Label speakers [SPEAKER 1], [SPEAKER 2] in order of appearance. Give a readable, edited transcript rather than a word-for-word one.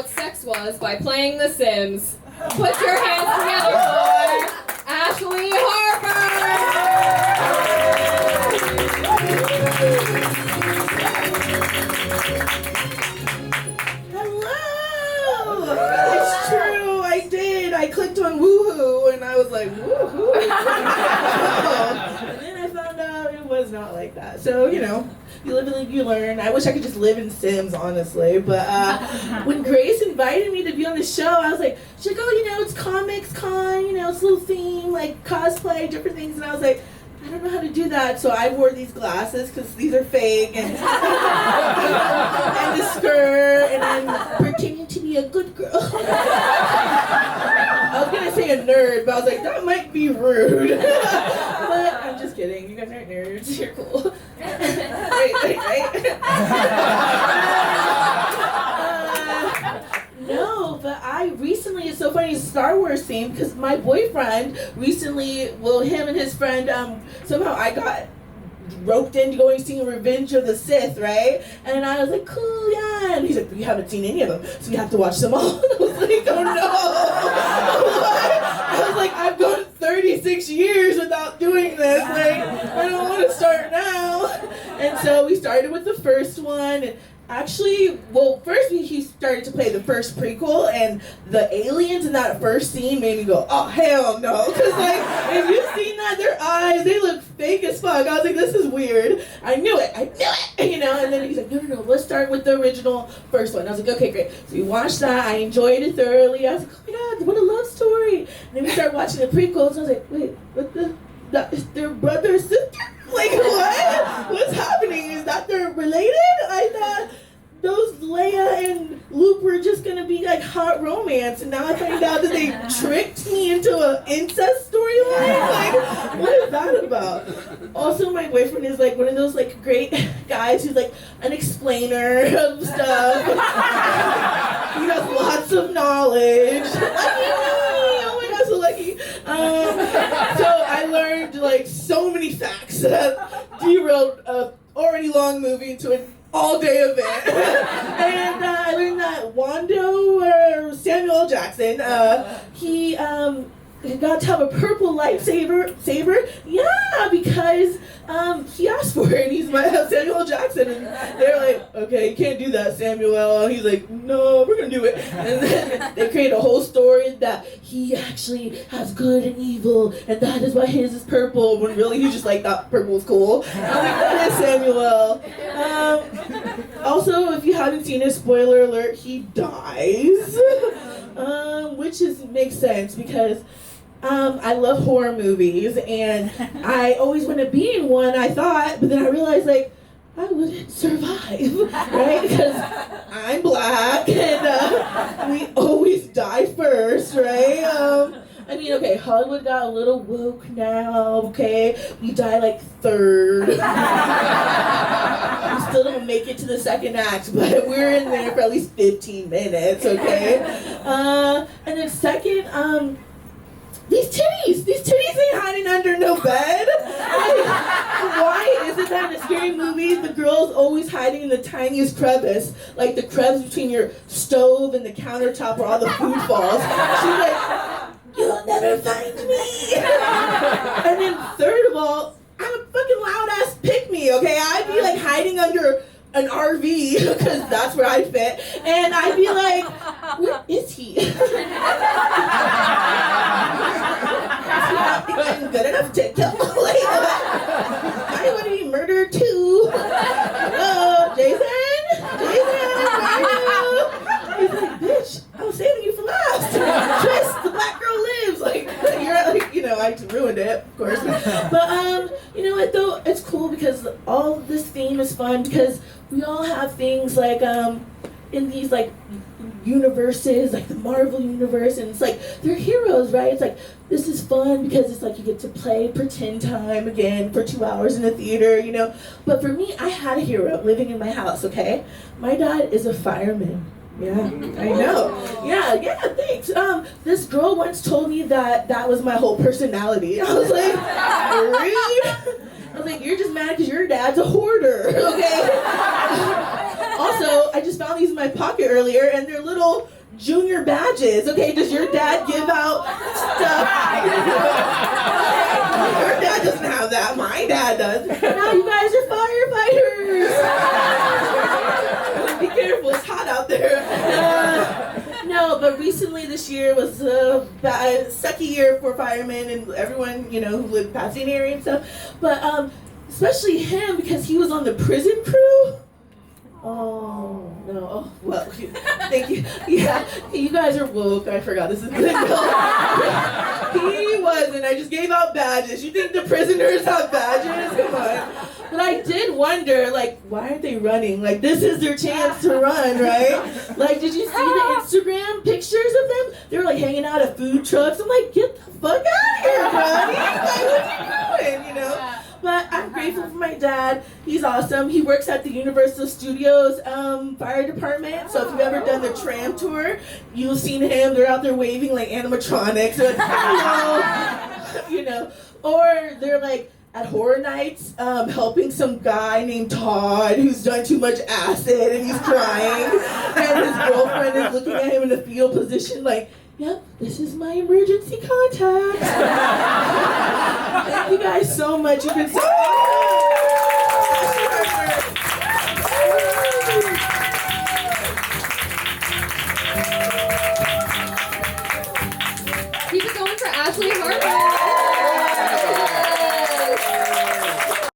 [SPEAKER 1] what sex was by playing The Sims. Put your hands together for Ashley
[SPEAKER 2] Hello! It's true, I did. I clicked on woohoo and I was like, woohoo. And then I found out it was not like that. So, you know, you live and you learn. I wish I could just live in Sims, honestly. But when Grace invited me to be on the show, I was like, she's like, oh, you know, it's Comics Con, you know, it's a little theme, like cosplay, different things. And I was like, I don't know how to do that, so I wore these glasses because these are fake, and and the skirt, and I'm pretending to be a good girl. I was gonna say a nerd, but I was like, that might be rude. But I'm just kidding. You guys aren't nerds. You're cool. Right. No, but I recently, it's so funny, it's Star Wars theme, because my boyfriend recently, well, him and his friend, somehow I got roped into going see Revenge of the Sith, right? And I was like, cool, yeah. And he's like, we haven't seen any of them, so we have to watch them all. And I was like, oh no. I was like, I've gone 36 years without doing this. Like, I don't want to start now. And so we started with the first one. And actually, well, first he started to play the first prequel, and the aliens in that first scene made me go, oh, hell no. Because, like, if you've seen that, their eyes, they look fake as fuck. I was like, this is weird. I knew it, you know? And then he's like, no, let's start with the original first one. I was like, okay, great. So we watched that. I enjoyed it thoroughly. I was like, oh my God, what a love story. And then we started watching the prequels, and I was like, wait, what is their brother or sister? Like, what? What's happening? Is that they're related? I thought those Leia and Luke were just gonna be like hot romance, and now I find out that they tricked me into an incest storyline. Like, what is that about? Also, my boyfriend is like one of those like great guys who's like an explainer of stuff. He has lots of knowledge. Oh my God, so lucky. So I learned like so many facts that derailed a already long movie into an all-day event. And I learned that Wando, or Samuel L. Jackson, he got to have a purple lightsaber. Yeah, because he asked for it, and he's my Samuel L. Jackson, and they're like, okay, you can't do that, Samuel. And he's like, no, we're gonna do it. And then they create a whole story that he actually has good and evil, and that is why his is purple, when really he just like thought purple was cool. I'm like, that is Samuel. Also, if you haven't seen it, spoiler alert, he dies. Which makes sense because I love horror movies, and I always want to be in one, I thought, but then I realized, like, I wouldn't survive, right? Because I'm black, and we always die first, right? I mean, okay, Hollywood got a little woke now, okay? We die like third. We still don't make it to the second act, but we're in there for at least 15 minutes, okay? And then second, these titties ain't hiding under no bed. Why is it that in scary movies the girl's always hiding in the tiniest crevice, like the crevice between your stove and the countertop where all the food falls? She's like, you'll never find me. And then third of all, I'm a fucking loud ass pick-me, okay? I'd be like hiding under an RV, because that's where I fit, and I'd be like, where is he? Is he not even good enough to kill? Like, I want to be murdered too. Hello, Jason? He's like, bitch, I was saving you for last. Twist, the black girl lives. Like, you're like, you know, I ruined it, of course. But, you know what, though? It's cool because all of this theme is fun because we all have things like, in these, like, universes, like the Marvel universe, and it's like, they're heroes, right? It's like, this is fun because it's like you get to play pretend time again for 2 hours in a theater, you know? But for me, I had a hero living in my house, okay? My dad is a fireman. Yeah, I know. Yeah, thanks. This girl once told me that was my whole personality. I was like, really? I was like, you're just mad because your dad's a hoarder, okay? Also, I just found these in my pocket earlier, and they're little junior badges. Okay, does your dad give out stuff? Your dad doesn't have that. My dad does. Now you guys are firefighters. Be careful, it's hot out there. No, but recently this year was a bad, sucky year for firemen and everyone, you know, who lived in Pasadena area and stuff. But especially him, because he was on the prison crew. Oh, no. Oh, well, thank you. Yeah, you guys are woke. I forgot this is good. He wasn't. I just gave out badges. You think the prisoners have badges? Come on. But I did wonder, like, why aren't they running? Like, this is their chance to run, right? Like, did you see the Instagram pictures of them? They were, like, hanging out at food trucks. I'm like, get the fuck out of here, buddy. Like, what are you doing, you know? But I'm grateful for my dad. He's awesome. He works at the Universal Studios fire department. So if you've ever done the tram tour, you've seen him. They're out there waving like animatronics. They're like, hello. You know. Or they're like at horror nights helping some guy named Todd who's done too much acid and he's crying. And his girlfriend is looking at him in a fetal position like, yep, this is my emergency contact. Thank you guys so much. You've been so